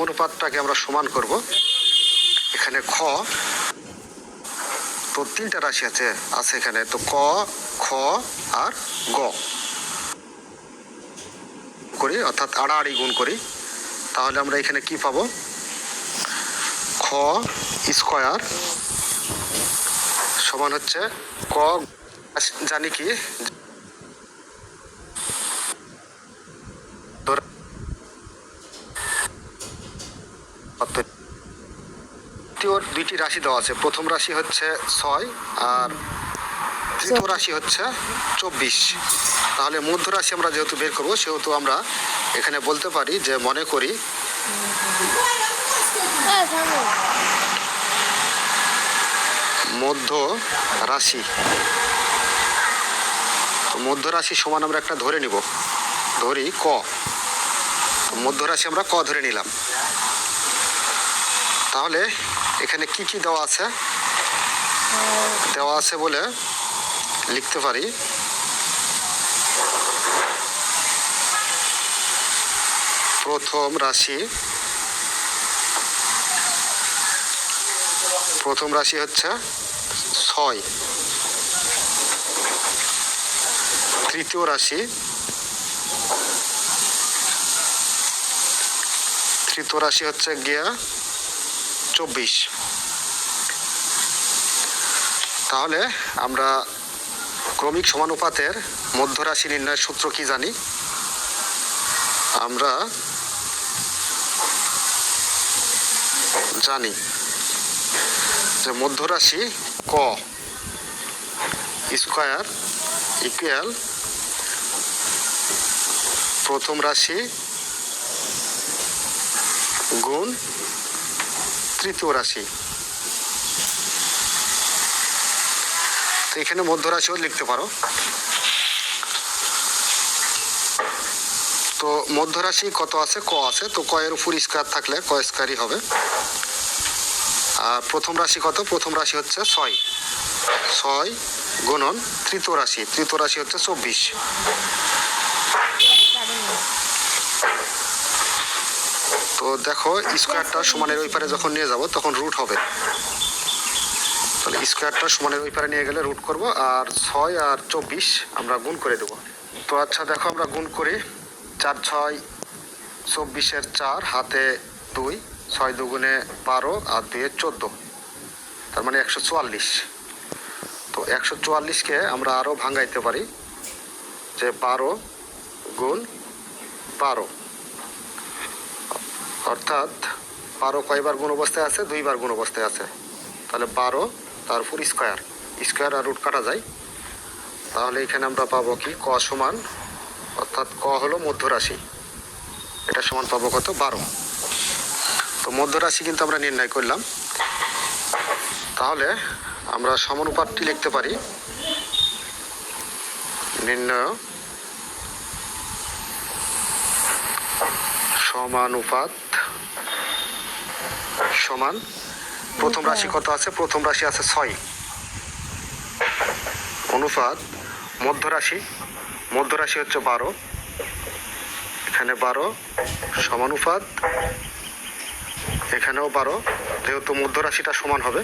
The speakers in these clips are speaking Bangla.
অনুপাতটাকে আমরা সমান করব। এখানে খ, তো তিনটা রাশি আছে এখানে, তো ক, খ আর গ করি, অর্থাৎ আড়াআড়ি গুণ করি। তাহলে আমরা এখানে কি পাবো? খ স্কয়ার সমান হচ্ছে ক, জানি কি দুইটি রাশি দেওয়া আছে। প্রথম রাশি হচ্ছে 6 আর তৃতীয় রাশি হচ্ছে 24। তাহলে মধ্য রাশি আমরা যেহেতু বের করবো, সেহেতু আমরা এখানে বলতে পারি যে মনে করি মধ্য রাশি। মধ্য রাশি সমান আমরা একটা ধরে নিব, ধরি ক। মধ্য রাশি আমরা ক ধরে নিলাম। তাহলে এখানে কি কি দেওয়া আছে? দেওয়া আছে বলে লিখতে পারি প্রথম রাশি হচ্ছে 6, তৃতীয় রাশি হচ্ছে গিয়া 24। তাহলে আমরা ক্রমিক সমানুপাতের মধ্য রাশি নির্ণয়ের সূত্র কি জানি? আমরা জানি যে মধ্য রাশি ক স্কয়ার ইকুয়াল প্রথম রাশি গুণ তৃতীয় রাশি। তো এখানে মধ্য রাশিও লিখতে পারো। তো মধ্য রাশি কত আছে? ক আছে, তো ক এর উপর স্কয়ার থাকলে ক স্কয়ারই হবে। আর প্রথম রাশি কত? প্রথম রাশি হচ্ছে 6 গুণন তৃতীয় রাশি হচ্ছে 24। তো দেখো স্কয়ারটা সমানের ওই পারে যখন নিয়ে যাব তখন রুট হবে। তাহলে স্কয়ারটা সমানের ওই পারে নিয়ে গেলে রুট করব, আর 6 আর 24 আমরা গুণ করে দেব। তো আচ্ছা দেখো আমরা গুণ করি। 4 6 24 4 হাতে 2, 6 দুগুণে 12 আর 2 14, তার মানে 144। তো 144কে আমরা আরও ভাঙাইতে পারি যে 12 গুণ 12, অর্থাৎ 12 কয়বার গুণ অবস্থায় আছে? 2 বার গুণ অবস্থায় আছে। তাহলে 12 তারপর স্কয়ার আর রুট কাটা যায়। তাহলে এখানে আমরা পাবো কি? ক সমান, অর্থাৎ ক হলো মধ্য রাশি, এটা সমান পাবো কত? 12। তো মধ্য রাশি কিন্তু আমরা নির্ণয় করলাম। তাহলে আমরা সমানুপাতটি লিখতে পারি নির্ণয় সমানুপাত সমান প্রথম রাশি কত আছে? প্রথম রাশি আছে 6, অনুপাত মধ্য রাশি হচ্ছে 12, এখানে 12 সমানুপাত এখানেও 12, যেহেতু মধ্য রাশিটা সমান হবে,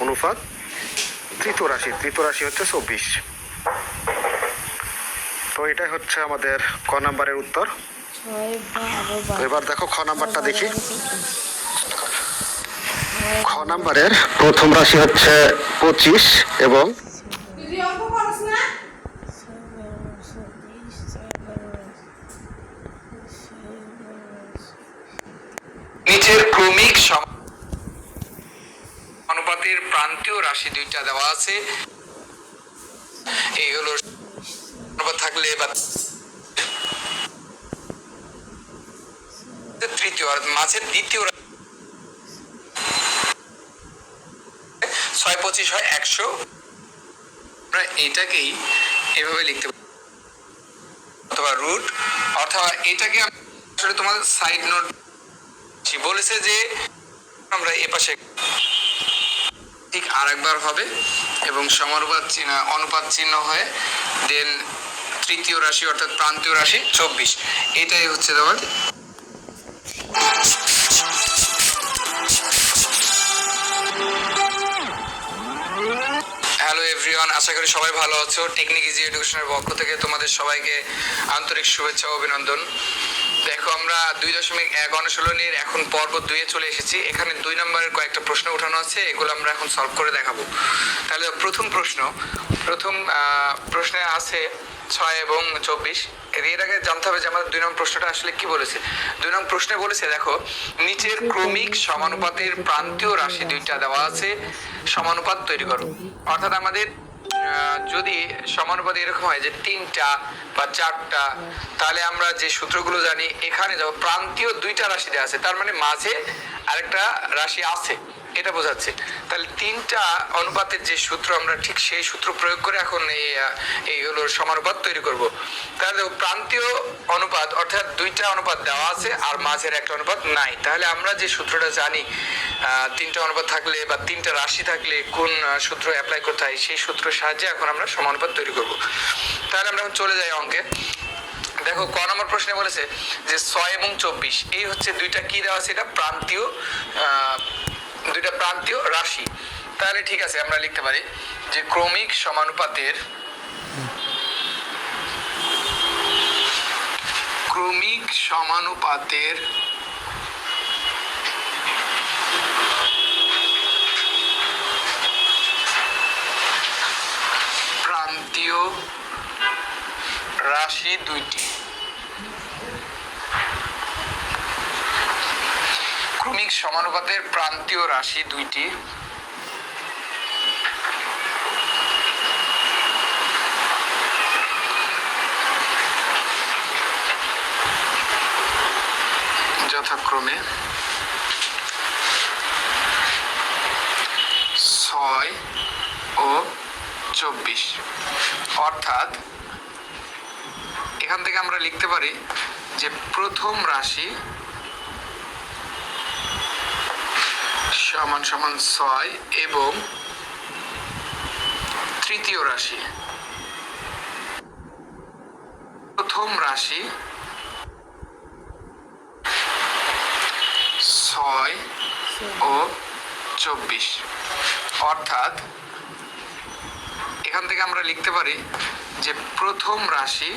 অনুপাত তৃতীয় রাশি হচ্ছে 24। তো এটাই হচ্ছে আমাদের ক নাম্বারের উত্তর। এবার দেখো খ নাম্বারটা দেখি। খ নাম্বারের প্রথম রাশি হচ্ছে 25 এবং নিচের ক্রমিক সমানুপাতের প্রান্তীয় রাশি দুইটা দেওয়া আছে। এই হলো থাকলে বা তৃতীয় আর মাঝের দ্বিতীয় 6 25 হয় 100। আমরা এটাকেই এভাবে লিখতে পারি, অথবা রুট, অথবা এটাকে আসলে তোমাদের সাইড নোট বলেছে যে আমরা এপাশে ঠিক আরেকবার হবে এবং অনুপাত চিহ্ন হয়ে দেন তৃতীয় রাশি অর্থাৎ প্রান্তীয় রাশি 24। এটাই হচ্ছে তোমার আশা করি সবাই ভালো আছো। টেকনিক ইজি এডুকেশনের পক্ষ থেকে তোমাদের সবাইকে আন্তরিক শুভেচ্ছা ও অভিনন্দন। দেখো আমরা 2.1 অনুশীলনীর এখন পর্ব 2-এ চলে এসেছি। এখানে 2 নম্বরের কয়েকটা প্রশ্ন উঠানো আছে, এগুলো আমরা এখন সলভ করে দেখাবো। তাহলে প্রথম প্রশ্নে আছে 6 এবং 24। এর আগে জানতে হবে যে আমাদের 2 নম্বর প্রশ্নটা আসলে কি বলেছে। 2 নম্বর প্রশ্নে বলেছে দেখো, নিচের ক্রমিক সমানুপাতের প্রান্তীয় রাশি দুইটা দেওয়া আছে, সমানুপাত তৈরি করো। অর্থাৎ আমাদের যদি সমানুপাত এরকম হয় যে 3টা বা 4টা, তাহলে আমরা যে সূত্রগুলো জানি, এখানে যাবো প্রান্তীয় 2টা রাশি দেওয়া আছে, তার মানে মাঝে আরেকটা রাশি আছে, এটা বোঝাচ্ছে। তাহলে 3টা অনুপাতের যে সূত্র, আমরা ঠিক সেই সূত্র প্রয়োগ করে এখন এই হলো সমানুপাত তৈরি করব। তাহলে প্রান্তীয় অনুপাত অর্থাৎ 2টা অনুপাত দেওয়া আছে আর মাঝের একটা অনুপাত নাই। তাহলে আমরা যে সূত্রটা জানি, 3টা অনুপাত থাকলে বা 3টা রাশি থাকলে কোন সূত্র অ্যাপ্লাই করতে হয়, সেই সূত্রের সাহায্যে এখন আমরা সমানুপাত তৈরি করব। তাহলে আমরা এখন চলে যাই অঙ্কে। দেখো ক নম্বর প্রশ্নে বলেছে যে 6 এবং 24 এই হচ্ছে 2টা কি দেওয়া আছে, এটা প্রান্তীয় 2টা প্রান্তীয় রাশি। তাহলে ঠিক আছে, আমরা লিখতে পারি যে ক্রমিক সমানুপাতের প্রান্তীয় রাশি দুইটি। ক্রমিক সমানুপাতের প্রান্তীয় রাশি দুইটি যথাক্রমে 6 ও 24। অর্থাৎ এখান থেকে আমরা লিখতে পারি যে প্রথম রাশি সমান সমান 6 এবং তৃতীয় রাশি, প্রথম রাশি 6 ও 24। অর্থাৎ এখান থেকে আমরা লিখতে পারি যে প্রথম রাশি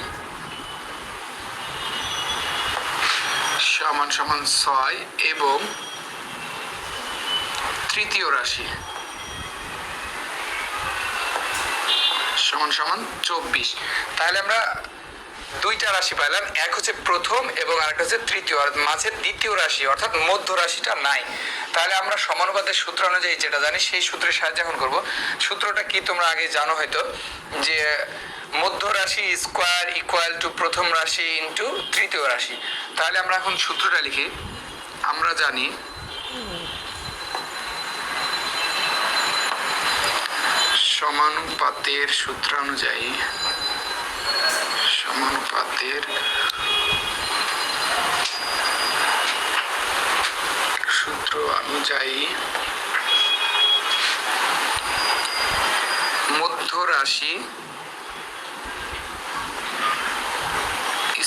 সমান সমান 6 এবং তৃতীয় রাশি সমান সমান 24। তাহলে আমরা 2টা রাশি পাইলাম, এক হচ্ছে প্রথম এবং আরেকটা হচ্ছে তৃতীয়, আর মাঝে দ্বিতীয় রাশি অর্থাৎ মধ্য রাশিটা নাই। তাহলে আমরা সমানুপাতের সূত্র অনুযায়ী যেটা জানি সেই সূত্রের সাহায্যে এখন করব। সূত্রটা কি তোমরা আগে জানো হয়তো, যে মধ্য রাশি স্কোয়ার ইকুয়াল টু প্রথম রাশি ইন্টু তৃতীয় রাশি। তাহলে আমরা এখন সূত্রটা লিখি। আমরা জানি সমানুপাতের সূত্র অনুযায়ী মধ্য রাশি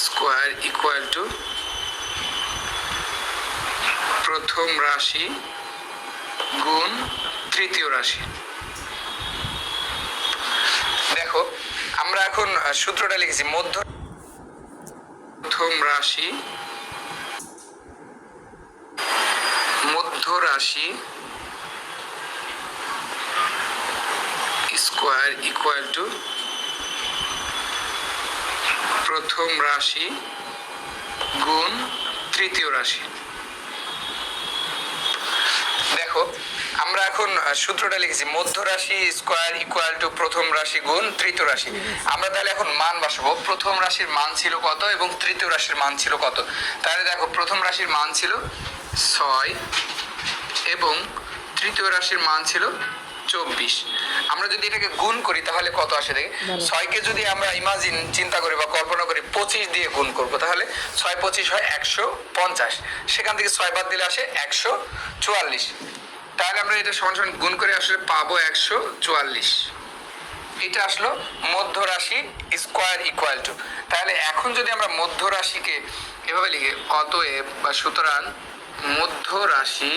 স্কোয়ার ইকুয়াল টু প্রথম রাশি গুণ তৃতীয় রাশি। দেখো আমরা এখন সূত্রটা লিখেছি, প্রথম রাশি স্কোয়ার ইকুয়াল টু প্রথম রাশি গুণ তৃতীয় রাশি। দেখো আমরা এখন সূত্রটা লিখেছি, মধ্য রাশি স্কোয়ার ইকুয়াল টু প্রথম রাশি গুণ তৃতীয় রাশি। আমরা তাহলে এখন মান বসাবো, প্রথম রাশির মান ছিল কত এবং তৃতীয় রাশির মান ছিল কত। তাহলে দেখো প্রথম রাশির মান ছিল 6 এবং তৃতীয় রাশির মান ছিল 24। আমরা যদি এটাকে গুণ করি তাহলে কত আসে দেখে, 6কে যদি আমরা চিন্তা করি বা কল্পনা করি 25 দিয়ে গুণ করব, তাহলে 6 25 হয় 150। সেখান থেকে 6 বাদ দিলে আসে 144। তাহলে আমরা এটা সমান সমান গুণ করে আসলে পাবো 144। এটা আসলো মধ্য রাশি স্কোয়ার ইকুয়াল টু। তাহলে এখন যদি আমরা মধ্য রাশিকে এভাবে লিখি, অতএব বা সুতরাং মধ্য রাশি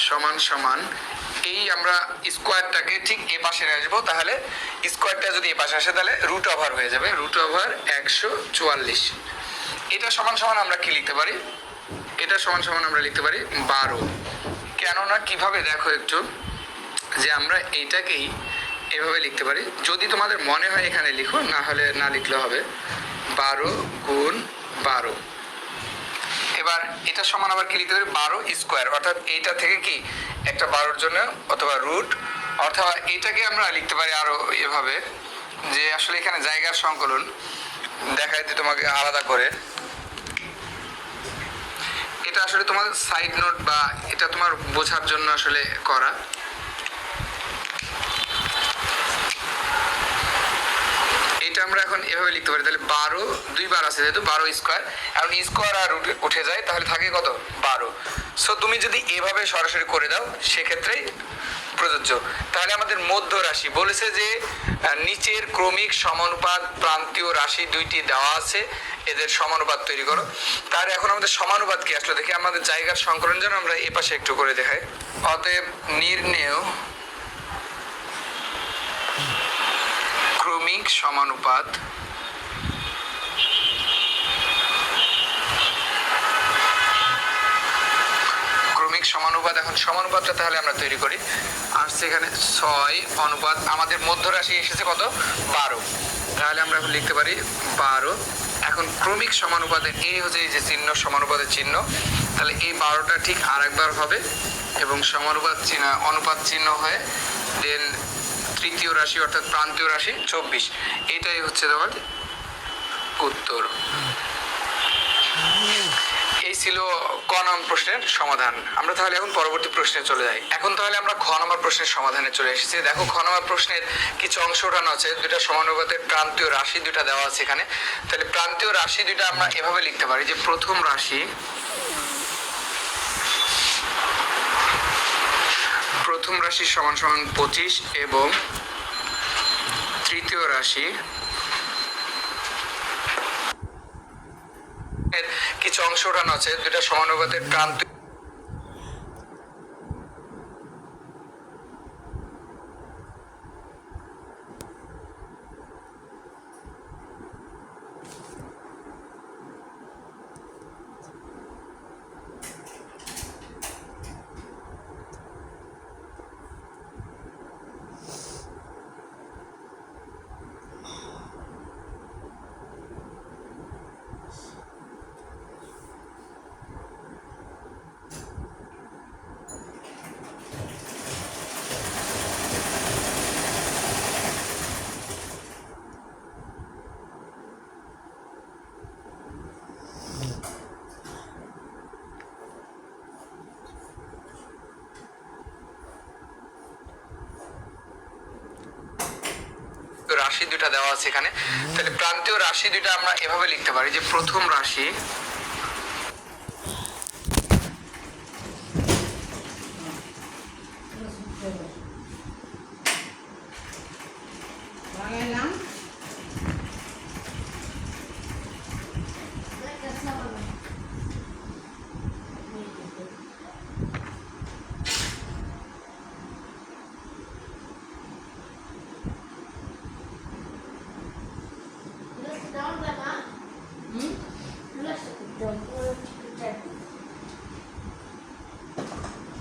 সমান সমান এই আমরা স্কোয়ারটাকে ঠিক এ পাশে নিয়ে আসবো, তাহলে স্কোয়ারটা যদি এ পাশে আসে তাহলে রুট ওভার হয়ে যাবে, রুট ওভার 144। এটা সমান সমান আমরা কি লিখতে পারি, এটা সমান সমান আমরা লিখতে পারি 12। কেননা কিভাবে দেখো একটু, যে আমরা এইটাকেই এভাবে লিখতে পারি, যদি তোমাদের মনে হয় এখানে লিখো, না হলে না লিখলে হবে 12 গুণ 12। এবার এটা সমান আবার কি লিখতে পারি 12 স্কোয়ার, অর্থাৎ এইটা থেকে কি একটা 12-র জন্য অথবা রুট, অথবা এটাকে আমরা লিখতে পারি আরো এভাবে, যে আসলে এখানে জায়গার সংকলন দেখাইতে তোমাকে আলাদা করে, এটা আসলে তোমার সাইড নোট বা এটা তোমার বোঝার জন্য আসলে করা। এটা আমরা এখন এভাবে লিখতে পারি, তাহলে 12 দুইবার আছে যেহেতু 12 স্কোয়ার, এখন স্কোয়ার আর উঠে যায়, তাহলে থাকে কত 12। সো তুমি যদি এভাবে সরাসরি করে দাও সেক্ষেত্রেই প্রযোজ্য। তাহলে আমাদের মধ্য রাশি বলেছে যে নিচের ক্রমিক সমানুপাত প্রান্তীয় রাশি দুইটি দেওয়া আছে, এদের সমানুপাত তৈরি করো। তাহলে এখন আমাদের সমানুপাত কি আসলে দেখি, আমাদের জায়গার সংকলন যেন আমরা এ পাশে একটু করে দেখাই। অতএব নির্ণেয় ক্রমিক সমানুপাত সমানুপাত, এখন সমানুপাতটা তাহলে আমরা তৈরি করি। আর সেখানে 6 অনুপাত আমাদের মধ্য রাশি এসেছে কত 12, তাহলে আমরা এখন লিখতে পারি 12। এখন ক্রমিক সমানুপাতের এই হচ্ছে এই যে চিহ্ন, সমানুপাতের চিহ্ন, তাহলে এই 12টা ঠিক আরেকবার হবে এবং সমানুপাত চিহ্ন অনুপাত চিহ্ন হয়ে দেন তৃতীয় রাশি অর্থাৎ প্রান্তীয় রাশি 24। এটাই হচ্ছে তোমার উত্তর। এই ছিল ক নম্বর প্রশ্নের সমাধান। আমরা তাহলে এখন পরবর্তী প্রশ্নে চলে যাই। এখন তাহলে আমরা খ নম্বর প্রশ্নের সমাধানে চলে এসেছি। দেখো খ নম্বর প্রশ্নের কিছু অংশ ওঠানো আছে, দুইটা সমানুপাতের প্রান্তীয় রাশি দুইটা দেওয়া আছে এখানে। তাহলে প্রান্তীয় রাশি দুইটা আমরা এভাবে লিখতে পারি যে প্রথম রাশি সমান সমান 25 এবং তৃতীয় রাশি কিছু অংশ ওঠানো আছে, দুইটা সমানুপাতের প্রান্ত রাশি দুইটা দেওয়া আছে এখানে। তাহলে প্রান্তীয় রাশি দুইটা আমরা এভাবে লিখতে পারি যে প্রথম রাশি